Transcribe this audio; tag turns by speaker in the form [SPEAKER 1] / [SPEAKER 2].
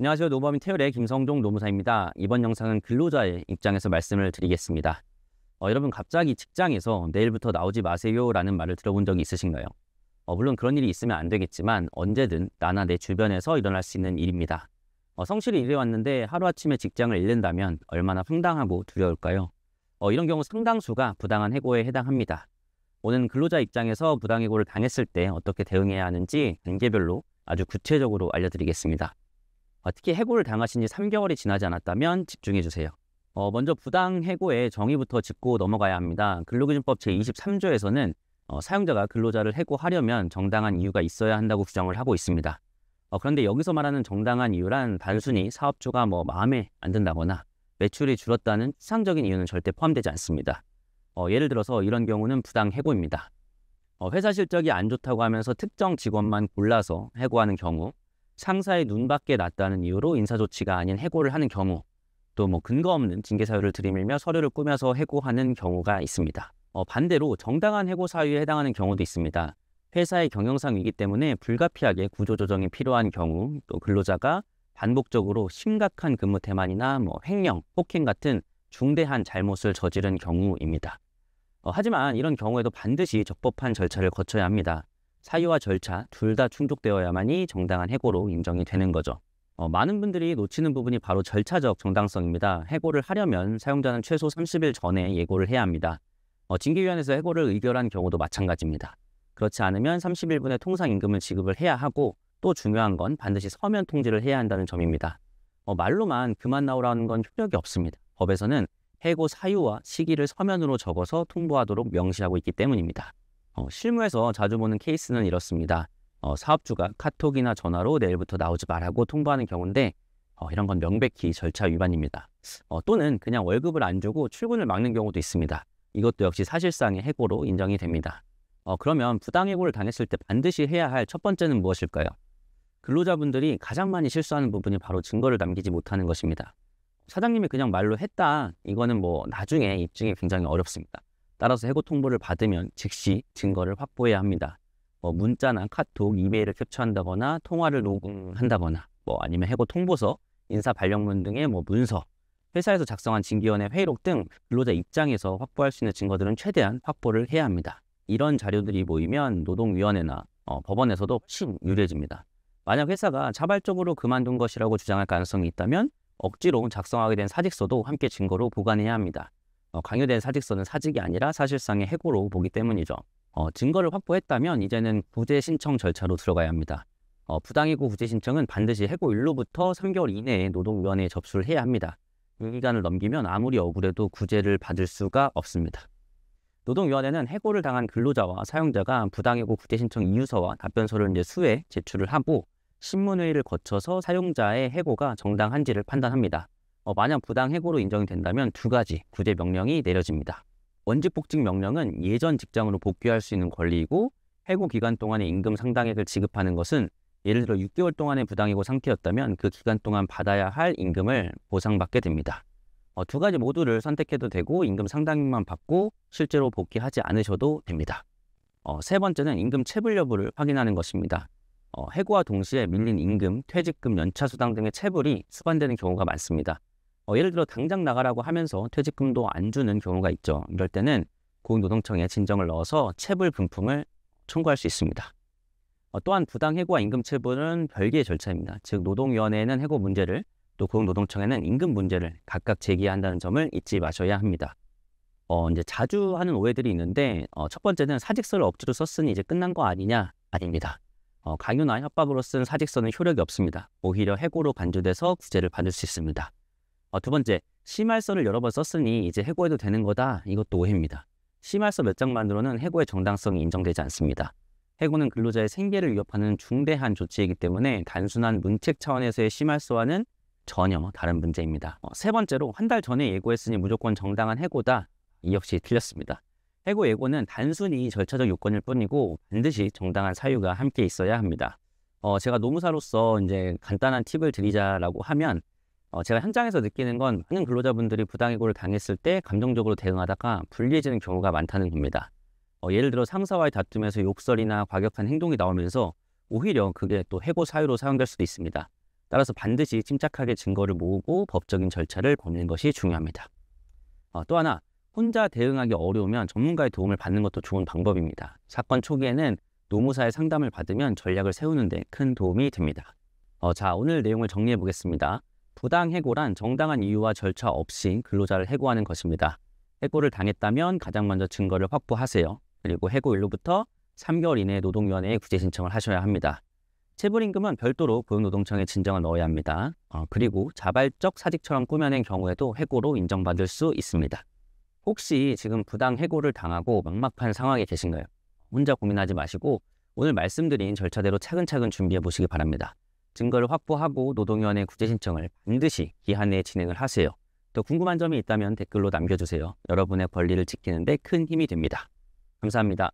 [SPEAKER 1] 안녕하세요. 노무법인 태열의 김성종 노무사입니다. 이번 영상은 근로자의 입장에서 말씀을 드리겠습니다. 여러분 갑자기 직장에서 내일부터 나오지 마세요라는 말을 들어본 적이 있으신가요? 물론 그런 일이 있으면 안 되겠지만 언제든 나나 내 주변에서 일어날 수 있는 일입니다. 성실히 일해왔는데 하루아침에 직장을 잃는다면 얼마나 황당하고 두려울까요? 이런 경우 상당수가 부당한 해고에 해당합니다. 오늘 근로자 입장에서 부당해고를 당했을 때 어떻게 대응해야 하는지 단계별로 아주 구체적으로 알려드리겠습니다. 특히 해고를 당하신 지 3개월이 지나지 않았다면 집중해주세요. 먼저 부당해고의 정의부터 짚고 넘어가야 합니다. 근로기준법 제23조에서는 사용자가 근로자를 해고하려면 정당한 이유가 있어야 한다고 규정을 하고 있습니다. 그런데 여기서 말하는 정당한 이유란 단순히 사업주가 마음에 안 든다거나 매출이 줄었다는 추상적인 이유는 절대 포함되지 않습니다. 예를 들어서 이런 경우는 부당해고입니다. 회사 실적이 안 좋다고 하면서 특정 직원만 골라서 해고하는 경우, 상사의 눈밖에 났다는 이유로 인사조치가 아닌 해고를 하는 경우, 또 근거 없는 징계 사유를 들이밀며 서류를 꾸며서 해고하는 경우가 있습니다. 반대로 정당한 해고 사유에 해당하는 경우도 있습니다. 회사의 경영상 위기 때문에 불가피하게 구조조정이 필요한 경우, 또 근로자가 반복적으로 심각한 근무 태만이나 횡령, 폭행 같은 중대한 잘못을 저지른 경우입니다. 하지만 이런 경우에도 반드시 적법한 절차를 거쳐야 합니다. 사유와 절차 둘 다 충족되어야만이 정당한 해고로 인정이 되는 거죠. 많은 분들이 놓치는 부분이 바로 절차적 정당성입니다. 해고를 하려면 사용자는 최소 30일 전에 예고를 해야 합니다. 징계위원회에서 해고를 의결한 경우도 마찬가지입니다. 그렇지 않으면 30일분의 통상임금을 지급을 해야 하고, 또 중요한 건 반드시 서면 통지를 해야 한다는 점입니다. 말로만 그만 나오라는 건 효력이 없습니다. 법에서는 해고 사유와 시기를 서면으로 적어서 통보하도록 명시하고 있기 때문입니다. 실무에서 자주 보는 케이스는 이렇습니다. 사업주가 카톡이나 전화로 내일부터 나오지 말라고 통보하는 경우인데 이런 건 명백히 절차 위반입니다. 또는 그냥 월급을 안 주고 출근을 막는 경우도 있습니다. 이것도 역시 사실상의 해고로 인정이 됩니다. 그러면 부당해고를 당했을 때 반드시 해야 할 첫 번째는 무엇일까요? 근로자분들이 가장 많이 실수하는 부분이 바로 증거를 남기지 못하는 것입니다. 사장님이 그냥 말로 했다, 이거는 나중에 입증이 굉장히 어렵습니다. 따라서 해고 통보를 받으면 즉시 증거를 확보해야 합니다. 문자나 카톡, 이메일을 캡처한다거나 통화를 녹음한다거나 아니면 해고 통보서, 인사 발령문 등의 문서, 회사에서 작성한 징계위원회 회의록 등 근로자 입장에서 확보할 수 있는 증거들은 최대한 확보를 해야 합니다. 이런 자료들이 모이면 노동위원회나 법원에서도 훨씬 유리해집니다. 만약 회사가 자발적으로 그만둔 것이라고 주장할 가능성이 있다면 억지로 작성하게 된 사직서도 함께 증거로 보관해야 합니다. 강요된 사직서는 사직이 아니라 사실상의 해고로 보기 때문이죠. 증거를 확보했다면 이제는 구제 신청 절차로 들어가야 합니다. 부당해고 구제 신청은 반드시 해고일로부터 3개월 이내에 노동위원회에 접수를 해야 합니다. 이 기간을 넘기면 아무리 억울해도 구제를 받을 수가 없습니다. 노동위원회는 해고를 당한 근로자와 사용자가 부당해고 구제 신청 이유서와 답변서를 수회 제출을 하고 신문회의를 거쳐서 사용자의 해고가 정당한지를 판단합니다. 만약 부당해고로 인정이 된다면 두 가지 구제 명령이 내려집니다. 원직복직 명령은 예전 직장으로 복귀할 수 있는 권리이고, 해고 기간 동안의 임금 상당액을 지급하는 것은 예를 들어 6개월 동안의 부당해고 상태였다면 그 기간 동안 받아야 할 임금을 보상받게 됩니다. 두 가지 모두를 선택해도 되고 임금 상당액만 받고 실제로 복귀하지 않으셔도 됩니다. 세 번째는 임금 체불 여부를 확인하는 것입니다. 해고와 동시에 밀린 임금, 퇴직금, 연차수당 등의 체불이 수반되는 경우가 많습니다. 예를 들어 당장 나가라고 하면서 퇴직금도 안 주는 경우가 있죠. 이럴 때는 고용노동청에 진정을 넣어서 체불 분품을 청구할 수 있습니다. 또한 부당해고와 임금체불은 별개의 절차입니다. 즉 노동위원회에는 해고 문제를, 또 고용노동청에는 임금 문제를 각각 제기한다는 점을 잊지 마셔야 합니다. 이제 자주 하는 오해들이 있는데 첫 번째는 사직서를 억지로 썼으니 이제 끝난 거 아니냐? 아닙니다. 강요나 협박으로 쓴 사직서는 효력이 없습니다. 오히려 해고로 간주돼서 구제를 받을 수 있습니다. 두 번째, 심할서를 여러 번 썼으니 이제 해고해도 되는 거다. 이것도 오해입니다. 심할서 몇 장만으로는 해고의 정당성이 인정되지 않습니다. 해고는 근로자의 생계를 위협하는 중대한 조치이기 때문에 단순한 문책 차원에서의 심할서와는 전혀 다른 문제입니다. 세 번째로, 한 달 전에 예고했으니 무조건 정당한 해고다. 이 역시 틀렸습니다. 해고 예고는 단순히 절차적 요건일 뿐이고 반드시 정당한 사유가 함께 있어야 합니다. 제가 노무사로서 이제 간단한 팁을 드리자라고 하면 제가 현장에서 느끼는 건 많은 근로자분들이 부당해고를 당했을 때 감정적으로 대응하다가 불리해지는 경우가 많다는 겁니다. 예를 들어 상사와의 다툼에서 욕설이나 과격한 행동이 나오면서 오히려 그게 또 해고 사유로 사용될 수도 있습니다. 따라서 반드시 침착하게 증거를 모으고 법적인 절차를 밟는 것이 중요합니다. 또 하나, 혼자 대응하기 어려우면 전문가의 도움을 받는 것도 좋은 방법입니다. 사건 초기에는 노무사의 상담을 받으면 전략을 세우는 데 큰 도움이 됩니다. 자, 오늘 내용을 정리해 보겠습니다. 부당해고란 정당한 이유와 절차 없이 근로자를 해고하는 것입니다. 해고를 당했다면 가장 먼저 증거를 확보하세요. 그리고 해고일로부터 3개월 이내에 노동위원회에 구제 신청을 하셔야 합니다. 체불임금은 별도로 고용노동청에 진정을 넣어야 합니다. 그리고 자발적 사직처럼 꾸며낸 경우에도 해고로 인정받을 수 있습니다. 혹시 지금 부당해고를 당하고 막막한 상황에 계신가요? 혼자 고민하지 마시고 오늘 말씀드린 절차대로 차근차근 준비해 보시기 바랍니다. 증거를 확보하고 노동위원회 구제 신청을 반드시 기한 내에 진행을 하세요. 또 궁금한 점이 있다면 댓글로 남겨주세요. 여러분의 권리를 지키는 데 큰 힘이 됩니다. 감사합니다.